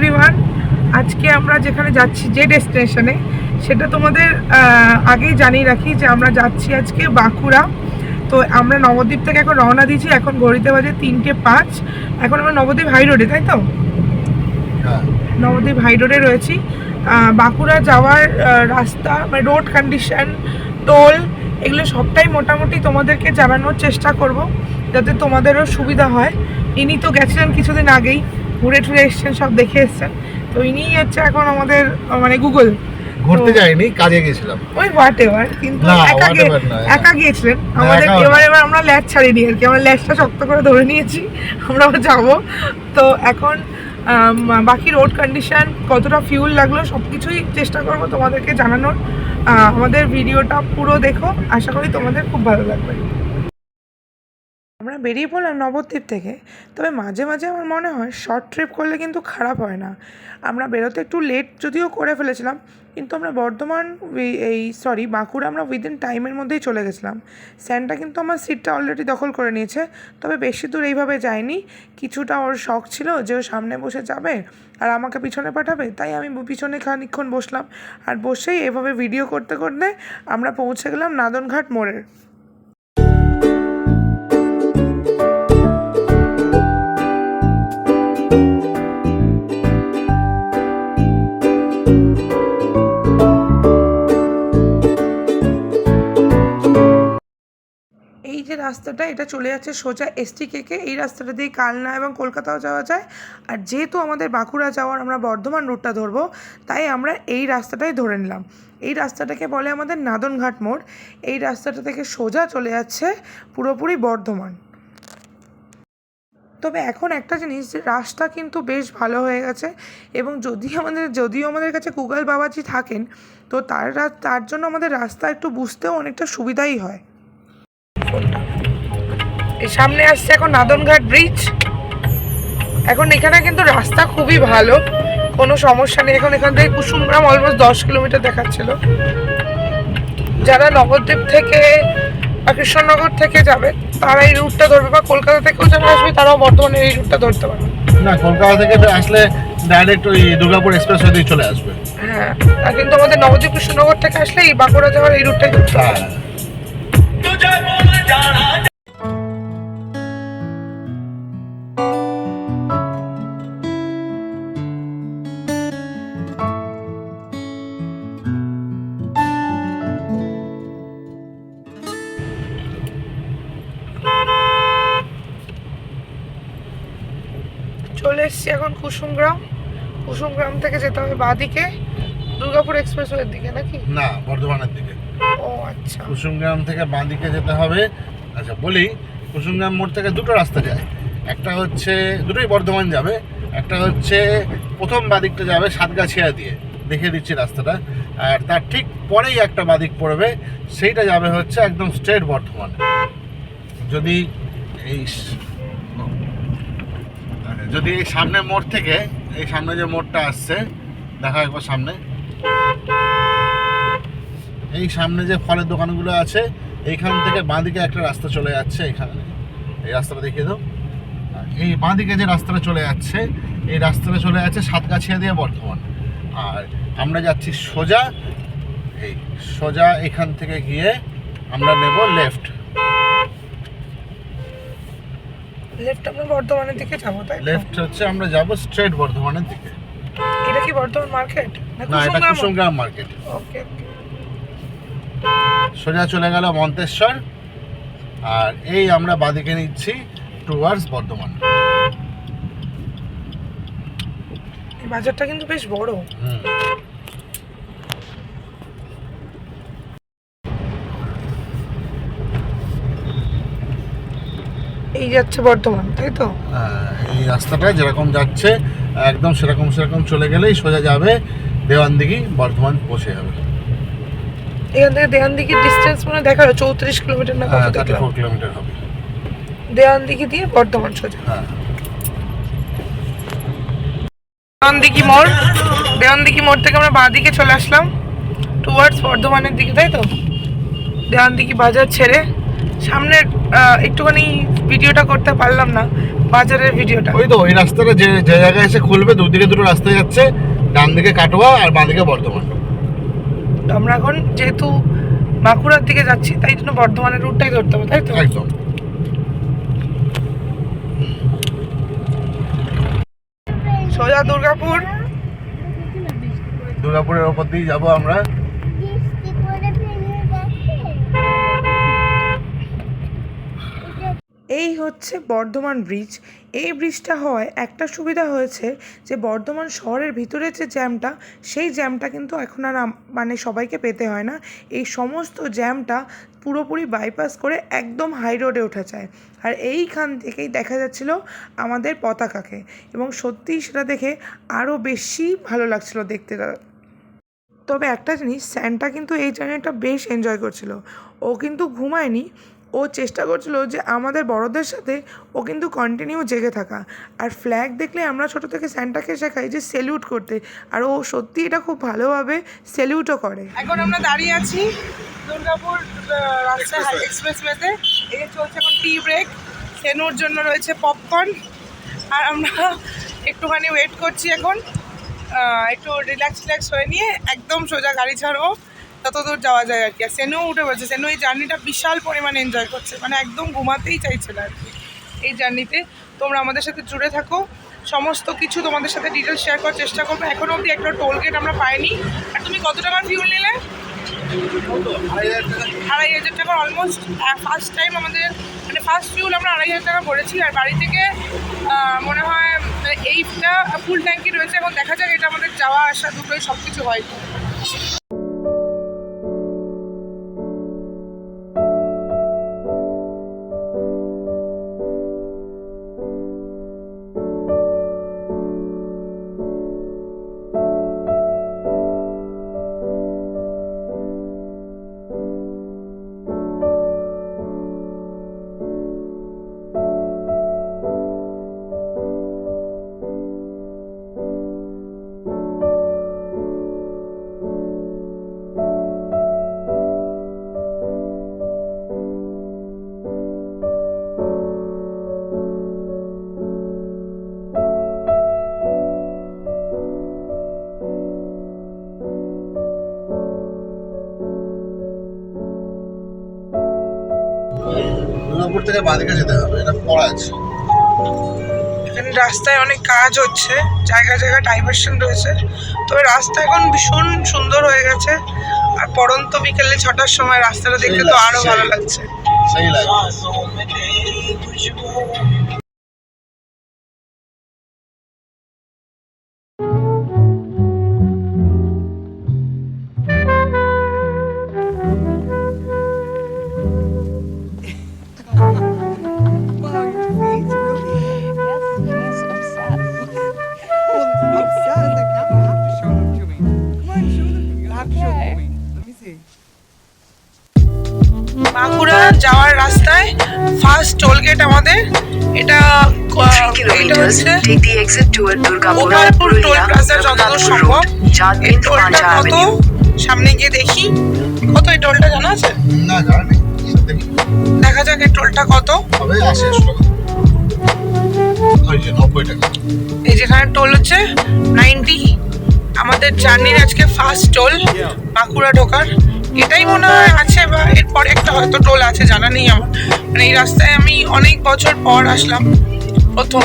Everyone, আজকে আমরা যেখানে যাচ্ছি যে ডেস্টিনেশনে সেটা তোমাদের আগেই জানিয়ে রাখি যে আমরা যাচ্ছি আজকে বাঁকুড়া। তো আমরা নবদ্বীপ থেকে এখন রওনা দিয়েছি, এখন ঘড়িতে বাজে 3:05। এখন আমরা নবদ্বীপ হাই রোডে, তাই তো? নবদ্বীপ হাই রোডে রয়েছি। বাঁকুড়া যাওয়ার রাস্তা মানে রোড কন্ডিশন, টোল, এগুলো সবটাই মোটামুটি তোমাদেরকে জানানোর চেষ্টা করব যাতে তোমাদেরও সুবিধা হয়। ইনি তো গেছিলেন কিছুদিন আগেই, ঘুরে টুরে এসছেন, সব দেখে এসছেন। তো ইনি হচ্ছে এখন আমাদের মানে গুগল। ঘুরতে যাইনি, কাজে গেছিলাম। ওই হোয়াট এভার, কিন্তু একা গিয়েছিলেন আমাদের। এবার আমরা ল্যাচ ছাড়িনি আর কি, আমরা ল্যাচটা শক্ত করে ধরে নিয়েছি, আমরা যাবো। তো এখন বাকি রোড কন্ডিশন, কতটা ফিউল লাগলো, সব কিছুই চেষ্টা করবো তোমাদেরকে জানানোর। আমাদের ভিডিওটা পুরো দেখো, আশা করি তোমাদের খুব ভালো লাগবে। আমরা বেরিয়ে পড়লাম নবদ্বীপ থেকে। তবে মাঝে মাঝে আমার মনে হয় শর্ট ট্রিপ করলে কিন্তু খারাপ হয় না। আমরা বেরোতে একটু লেট যদিও করে ফেলেছিলাম, কিন্তু আমরা বাঁকুড়া আমরা উইদিন টাইমের মধ্যেই চলে গেছিলাম। স্যান্ডটা কিন্তু আমার সিটটা অলরেডি দখল করে নিয়েছে, তবে বেশি দূর এইভাবে যায়নি। কিছুটা ওর শখ ছিল যে ও সামনে বসে যাবে আর আমাকে পিছনে পাঠাবে, তাই আমি পিছনে খানিকক্ষণ বসলাম। আর বসেই এভাবে ভিডিও করতে করতে আমরা পৌঁছে গেলাম নাদনঘাট মোড়ের। এই যে রাস্তাটা, এটা চলে যাচ্ছে সোজা STK-কে। এই রাস্তাটা দিয়ে কালনা এবং কলকাতাও যাওয়া যায়। আর যেহেতু আমাদের বাঁকুড়া যাওয়ার আমরা বর্ধমান রুটটা ধরবো, তাই আমরা এই রাস্তাটাই ধরে নিলাম। এই রাস্তাটাকে বলে আমাদের নাদনঘাট মোড়। এই রাস্তাটা থেকে সোজা চলে যাচ্ছে পুরোপুরি বর্ধমান। তবে এখন একটা জিনিস, যে রাস্তা কিন্তু বেশ ভালো হয়ে গেছে, এবং যদিও আমাদের কাছে গুগল বাবাজি থাকেন, তো তার জন্য আমাদের রাস্তা একটু বুঝতেও অনেকটা সুবিধাই হয়। এই সামনে আসছে এখন নাদনঘাট ব্রিজ। এখন এখানে কিন্তু রাস্তা খুবই ভালো, কোনো সমস্যা নেই। এখন এখান থেকে কুসুমগ্রাম অলমোস্ট 10 কিলোমিটার দেখাচ্ছিল। যারা নবদ্বীপ থেকে বা কৃষ্ণনগর থেকে যাবে তারা এই রুটটা ধরবে, বা কলকাতা থেকেও যারা আসবে তারাও বর্তমানে এই রুটটা ধরতে পারবে। না, কলকাতা থেকে আসলে ডাইরেক্ট ওই দুর্গাপুর এক্সপ্রেসওয়ে দিয়ে চলে আসবে। হ্যাঁ, আর কিন্তু আমাদের নবদ্বীপ কৃষ্ণনগর থেকে আসলে এই বাঁকুড়া যাওয়ার এই রুটটাই ধরতে হবে। চলে এসছি এখন কুসুমগ্রাম থেকে যেতে হবে বাঁদিকে দুর্গাপুর এক্সপ্রেসওয়ের দিকে, নাকি? না, বর্ধমানের দিকে। ও আচ্ছা, কুসুমগ্রাম থেকে বাঁদিকে যেতে হবে। আচ্ছা বলি, কুসুমগ্রাম মোড় থেকে দুটো রাস্তা যায়। একটা হচ্ছে, দুটোই বর্ধমান যাবে। একটা হচ্ছে প্রথম বাঁদিকটা যাবে সাতগাছিয়া দিয়ে, দেখিয়ে দিচ্ছি রাস্তাটা। আর তার ঠিক পরেই একটা বাঁদিক পড়বে, সেইটা যাবে হচ্ছে একদম স্ট্রেট বর্ধমান। যদি এই সামনে মোড় থেকে, এই সামনে যে মোড়টা আসছে দেখা একবার সামনে, এই সামনে যে ফলের দোকানগুলো আছে, এইখান থেকে বাঁদিকে একটা রাস্তা চলে যাচ্ছে। এখানে এই রাস্তাটা দেখিয়ে দাও। এই বাঁদিকে যে রাস্তাটা চলে যাচ্ছে, এই রাস্তাটা চলে যাচ্ছে সাতগাছিয়া দিয়ে বর্ধমান। আর আমরা যাচ্ছি সোজা এখান থেকে গিয়ে আমরা নেব লেফট। আমরা বর্ধমানের দিকে যাবো, তাই? লেফট হচ্ছে আমরা যাব স্ট্রেট বর্ধমানের দিকে। এটা কি বর্ধমান মার্কেট? না, এটা কুসুমগ্রাম মার্কেট। ওকে, সোজা চলে গেল মন্তেশ্বর। আর এই আমরা বাঁদিকে নিচ্ছি টুয়ার্ডস বর্ধমান। এই বাজারটা কিন্তু বেশ বড়। এই যাচ্ছে বর্ধমান, তাই তো? এই রাস্তাটা যেরকম যাচ্ছে একদম সেরকম চলে গেলেই সোজা যাবে দেওয়ানদিঘি, বর্ধমান পৌঁছে যাবে। এখান থেকে দেওয়ানদিঘির ডিস্টেন্স মনে দেখা যায় 34 কিলোমিটার না কত? 34 কিলোমিটার হবে। দেওয়ানদিঘি দিয়ে বর্ধমান সোজা। হ্যাঁ, দেওয়ানদিঘি মোড় থেকে আমরা বাঁ দিকে চলে আসলাম টুয়ার্ডস বর্ধমানের দিকে, তাই তো? দেওয়ানদিঘি বাজার ছেড়ে সামনে একটুখানি ভিডিওটা করতে পারলাম না, বাজারের ভিডিওটা। ওই তো ওই রাস্তাটা যে যে জায়গায় এসে খুলবে, দুদিকে দুটো রাস্তা যাচ্ছে, ডান দিকে কাটোয়া আর বাঁ দিকে বর্ধমান। তো আমরা এখন যেহেতু বাঁকুড়ার দিকে যাচ্ছি, তাই জন্য বর্ধমানের রুটটাই ধরতে হবে, তাই তো? একদম। সোজা দুর্গাপুর। দুর্গাপুরের ওপর দিয়ে যাবো আমরা। এই হচ্ছে বর্ধমান ব্রিজ। এই ব্রিজটা হওয়ায় একটা সুবিধা হয়েছে যে বর্ধমান শহরের ভিতরে যে জ্যামটা, সেই জ্যামটা কিন্তু এখন আর মানে সবাইকে পেতে হয় না। এই সমস্ত জ্যামটা পুরোপুরি বাইপাস করে একদম হাই রোডে ওঠা যায়। আর এইখান থেকেই দেখা যাচ্ছিল আমাদের পতাকাকে, এবং সত্যিই সেটা দেখে আরও বেশি ভালো লাগছিল দেখতে। তবে একটা জিনিস, স্যান্টা কিন্তু এই জার্নিটা বেশ এনজয় করছিল। ও কিন্তু ঘুমায়নি, ও চেষ্টা করছিল যে আমাদের বড়দের সাথে ও কিন্তু কন্টিনিউ জেগে থাকা। আর ফ্ল্যাগ দেখলে আমরা ছোটো থেকে স্যান্টাকে শেখাই যে সেলিউট করতে, আর ও সত্যি এটা খুব ভালোভাবে সেলিউটও করে। এখন আমরা দাঁড়িয়ে আছি দুর্গাপুর রাস্তায় এক্সপ্রেসওয়েতে। এই চলছে এখন টি ব্রেক, সেনুর জন্য রয়েছে পপকর্ন, আর আমরা একটুখানি ওয়েট করছি এখন, একটু রিল্যাক্স হয়ে নিয়ে একদম সোজা গাড়ি ছাড়বো, যতদূর যাওয়া যায় আর কি। আর সেনুও উঠে পড়ছে, সেনু এই জার্নিটা বিশাল পরিমাণে এনজয় করছে, মানে একদম ঘুমাতেই চাইছিল আর কি এই জার্নিতে। তোমরা আমাদের সাথে জুড়ে থাকো, সমস্ত কিছু তোমাদের সাথে ডিটেলস শেয়ার করার চেষ্টা করবো। এখনও অবধি একটা টোল গেট আমরা পাইনি। আর তুমি কত টাকার ফিউল নিলে? 2500 টাকা অলমোস্ট। ফার্স্ট টাইম আমাদের, মানে ফার্স্ট ফিউল আমরা 2500 টাকা ভরেছি। আর বাড়ি থেকে মনে হয় এইটা ফুল ট্যাঙ্কি রয়েছে। এখন দেখা যাক, এটা আমাদের যাওয়া আসা দুটোই সব কিছু হয়। দুর্গাপুর থেকে বাঁদিকে যেতে হবে, এটা পড়া আছে। এখানে রাস্তায় অনেক কাজ হচ্ছে, জায়গায় জায়গায় ডাইভারশন রয়েছে। তবে রাস্তা এখন ভীষণ সুন্দর হয়ে গেছে। আর পড়ন্ত বিকেলে 6টার সময় রাস্তাটা দেখতে তো আরো ভালো লাগছে। সেই লাগে। বাঁকুড়া যাওয়ার রাস্তায় ফার্স্ট টোল গেট আমাদের, এটা গোপালপুর টোল প্লাজা যতদূর সম্ভব। এই টোলটা কত সামনে গিয়ে দেখি, কত এই টোলটা জানা আছে? না জানি, দেখা যাক এই টোলটা কত হবে। 90 টাকা। এই যেখানে টোল হচ্ছে 90। আমাদের জার্নির আজকে ফার্স্ট টোল বাঁকুড়া ঢোকার। এটাই মনে হয় আছে, বা এরপরে একটা হয়তো টোল আছে, জানা নেই আমার। মানে এই রাস্তায় আমি অনেক বছর পর আসলাম, প্রথম,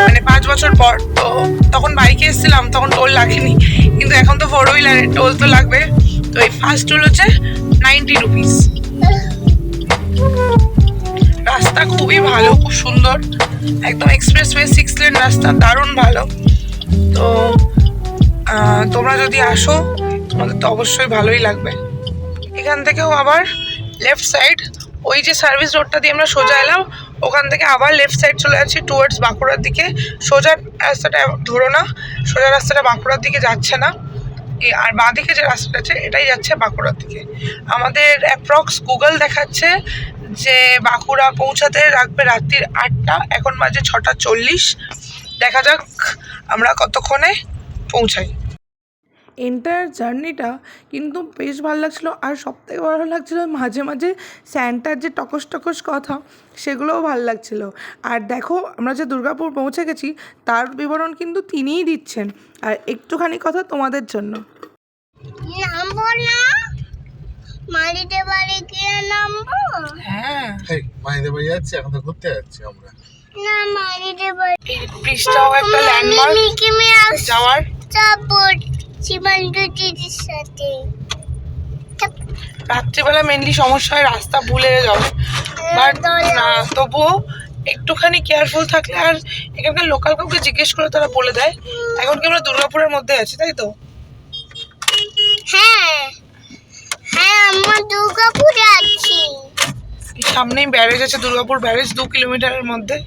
মানে 5 বছর পর। তো তখন বাইকে এসেছিলাম, তখন টোল লাগেনি, কিন্তু এখন তো 4 হুইলারে টোল তো লাগবে। তো এই ফার্স্ট টোল হচ্ছে 90 রুপিস। রাস্তা খুবই ভালো, খুব সুন্দর, একদম এক্সপ্রেসওয়ে 6 লেন রাস্তা, দারুণ ভালো। তো তোমরা যদি আসো, তোমাদের তো অবশ্যই ভালোই লাগবে। এখান থেকেও আবার লেফট সাইড, ওই যে সার্ভিস রোডটা দিয়ে আমরা সোজা এলাম, ওখান থেকে আবার লেফট সাইড চলে যাচ্ছি টুয়ার্ডস বাঁকুড়ার দিকে। সোজা রাস্তাটা ধরো না, সোজা রাস্তাটা বাঁকুড়ার দিকে যাচ্ছে না। আর বাঁ দিকে যে রাস্তাটা আছে, এটাই যাচ্ছে বাঁকুড়ার দিকে। আমাদের অ্যাপ্রক্স গুগল দেখাচ্ছে যে বাঁকুড়া পৌঁছাতে রাখবে রাত্রির 8টা, এখন বাজে 6টা 40। দেখা যাক আমরা কতক্ষণে পৌঁছাই। এন্টায়ার জার্নিটা কিন্তু বেশ ভালো লাগছিলো। আর সবথেকে ভালো লাগছিলো মাঝে মাঝে স্যান্টার যে টকস টকস কথা, সেগুলোও ভালো লাগছিলো। আর দেখো আমরা যে দুর্গাপুর পৌঁছে গেছি তার বিবরণ কিন্তু তিনিই দিচ্ছেন। আর একটুখানি কথা তোমাদের জন্য। নামবো না, মালিদের বাড়ি গিয়ে নামবো। হ্যাঁ, মাহিদের বাড়ি যাচ্ছি, এখন তো ঘুরতে যাচ্ছি আমরা। না, মালিদের বাড়ি এই ব্রিজটাও একটা ল্যান্ডমার্ক মিকি মাউস যাওয়ার। যাবো সীমান্ত দিদির সাথে। রাত্রিবেলা মেনলি সমস্যা হয় রাস্তা ভুলে যাবে, বাট না তবুও একটুখানি কেয়ারফুল থাকলে, আর এখানকার লোকাল কাউকে জিজ্ঞেস করে তারা বলে দেয়। এখন কি আমরা দুর্গাপুরের মধ্যে আছি, তাই তো? হ্যাঁ হ্যাঁ, আমরা দুর্গাপুরে আছি। এই সামনেই ব্যারেজ আছে, দুর্গাপুর ব্যারেজ 2 কিলোমিটারের মধ্যে।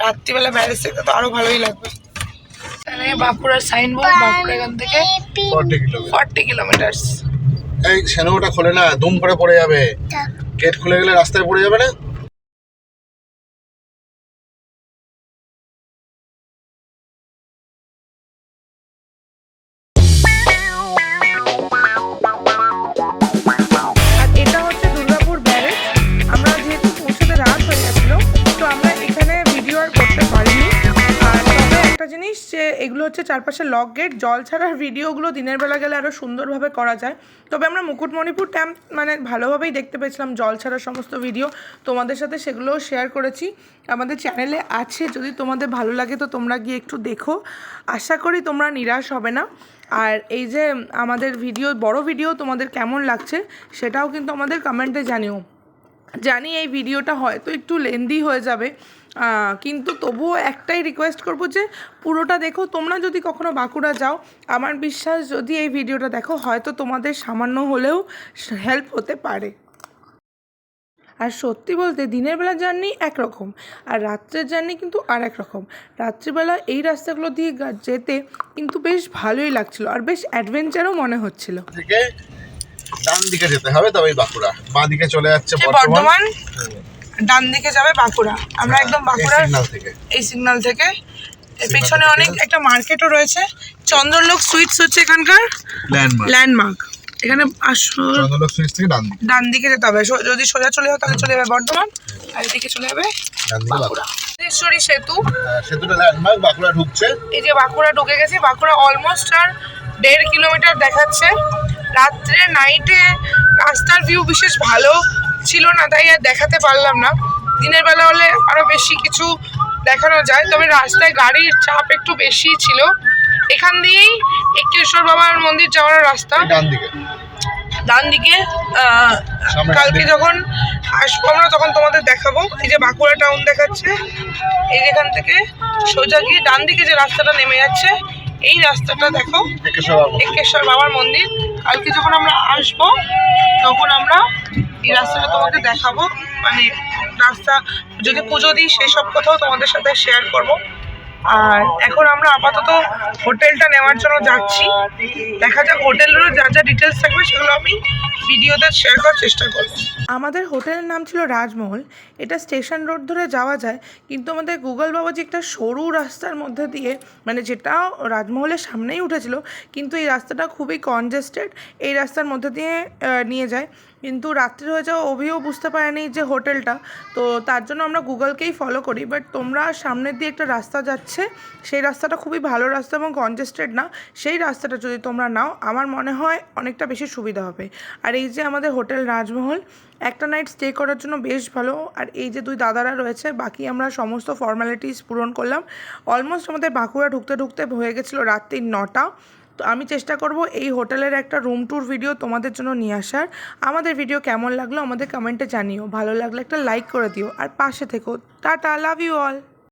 রাত্রিবেলা ব্যারেজ থেকে তো আরো ভালোই লাগবে। এখানে বাঁকুড়ার সাইনবোর্ড, বাঁকুড়া এখান থেকে 40 কিলোমিটার। এই সেনোটা খোলে না, দুম করে পড়ে যাবে। গেট খুলে গেলে রাস্তায় পড়ে যাবে না। আর এটা হচ্ছে দুর্গাপুর ব্যারেজ। আমরা যেহেতু পৌঁছতে রাত হয়ে গেছিলো, তো আমরা এখানে ভিডিও আর করতে পারিনি। আর তবে একটা জিনিস, যে এগুলো হচ্ছে চারপাশে লক গেট, জল ছাড়ার ভিডিওগুলো দিনের বেলা গেলে আরও সুন্দরভাবে করা যায়। তবে আমরা মুকুটমণিপুর ড্যাম মানে ভালোভাবেই দেখতে পেয়েছিলাম, জল ছাড়ার সমস্ত ভিডিও তোমাদের সাথে সেগুলোও শেয়ার করেছি, আমাদের চ্যানেলে আছে। যদি তোমাদের ভালো লাগে তো তোমরা গিয়ে একটু দেখো, আশা করি তোমরা নিরাশ হবে না। আর এই যে আমাদের ভিডিও, বড় ভিডিও তোমাদের কেমন লাগছে সেটাও কিন্তু আমাদের কমেন্টে জানিও। জানি এই ভিডিওটা হয়তো একটু লেন্দি হয়ে যাবে, কিন্তু তবুও একটাই রিকোয়েস্ট করব যে পুরোটা দেখো। তোমরা যদি কখনো বাঁকুড়া যাও, আমার বিশ্বাস যদি এই ভিডিওটা দেখো হয়তো তোমাদের সামান্য হলেও হেল্প হতে পারে। আর সত্যি বলতে দিনের বেলা জার্নি একরকম, আর রাত্রের জার্নি কিন্তু আর এক রকম। রাত্রিবেলা এই রাস্তাগুলো দিয়ে যেতে কিন্তু বেশ ভালোই লাগছিল, আর বেশ অ্যাডভেঞ্চারও মনে হচ্ছিল। থেকে ডান দিকে যেতে হবে, তবেই বাঁকুড়া। বাঁ দিকে চলে যাচ্ছে বর্ধমান, ডান দিকে যাবে বাঁকুড়া। আমরা একদম বাঁকুড়ার এই সিগন্যাল থেকে। এর পেছনে অনেক একটা মার্কেটও রয়েছে। চন্দ্রলোক সুইটস হচ্ছে এখানকার ল্যান্ডমার্ক। এখানে চন্দ্রলোক সুইটস থেকে ডান দিকে যেতে হবে। যদি সোজা চলে যাও তাহলে চলে যাবে বর্ধমান, আর এদিকে চলে যাবে বাঁকুড়া। সিদ্ধেশ্বরী সেতু, সেতুটা ল্যান্ডমার্ক। বাঁকুড়া ঢুকছে, এই যে বাঁকুড়া ঢুকে গেছে। বাঁকুড়া অলমোস্ট আর 1.5 কিলোমিটার দেখাচ্ছে। রাত্রে নাইটে রাস্তার ভিউ বিশেষ ভালো ছিল না, তাই আর দেখাতে পারলাম না। দিনের বেলা হলে আরো বেশি কিছু দেখানো যায়, তবে রাস্তায় গাড়ির চাপ একটু বেশি ছিল। এখান দিয়েই এক্কেশ্বর বাবার মন্দির যাওয়ার রাস্তা ডান দিকে। কালকে যখন আসবো আমরা তখন তোমাদের দেখাবো। এই যে বাঁকুড়া টাউন দেখাচ্ছে, এই যেখান থেকে সোজা গিয়ে ডান দিকে যে রাস্তাটা নেমে যাচ্ছে, এই রাস্তাটা দেখো, এক্কেশ্বর বাবার মন্দির। কালকে যখন আমরা আসবো তখন আমরা এই রাস্তাটা তোমাকে দেখাবো, মানে রাস্তা যদি পুজো দিই সেই সব কথাও তোমাদের সাথে শেয়ার করব। আর এখন আমরা আপাতত হোটেলটা নেওয়ার জন্য যাচ্ছি। দেখা যাক হোটেলেরও যা যা ডিটেলস থাকবে সেগুলো আমি ভিডিওতে শেয়ার করার চেষ্টা করব। আমাদের হোটেলের নাম ছিল রাজমহল। এটা স্টেশন রোড ধরে যাওয়া যায়, কিন্তু আমাদের গুগল বাবাজি একটা সরু রাস্তার মধ্যে দিয়ে, মানে যেটা রাজমহলের সামনেই উঠেছিল, কিন্তু এই রাস্তাটা খুবই কনজেস্টেড, এই রাস্তার মধ্যে দিয়ে নিয়ে যায়। কিন্তু রাত্রি হয়ে যাওয়া অভিও বুঝতে পারেনি যে হোটেলটা, তো তার জন্য আমরা গুগলকেই ফলো করি। বাট তোমরা সামনের দিয়ে একটা রাস্তা যাচ্ছে, সেই রাস্তাটা খুবই ভালো রাস্তা এবং কনজেস্টেড না, সেই রাস্তাটা যদি তোমরা নাও আমার মনে হয় অনেকটা বেশি সুবিধা হবে। আর এই যে আমাদের হোটেল রাজমহল, একটা নাইট স্টে করার জন্য বেশ ভালো। আর এই যে 2 দাদারা রয়েছে, বাকি আমরা সমস্ত ফর্মালিটিস পূরণ করলাম। অলমোস্ট আমাদের বাঁকুড়া ঢুকতে ঢুকতে হয়ে গেছিলো রাত্রি 9টা। তো আমি চেষ্টা করব এই হোটেলের একটা রুম ট্যুর ভিডিও তোমাদের জন্য নিয়ে আসার। আমাদের ভিডিও কেমন লাগলো আমাদের কমেন্টে জানিও, ভালো লাগলে একটা লাইক করে দিও, আর পাশে থেকো। Tata, love you all.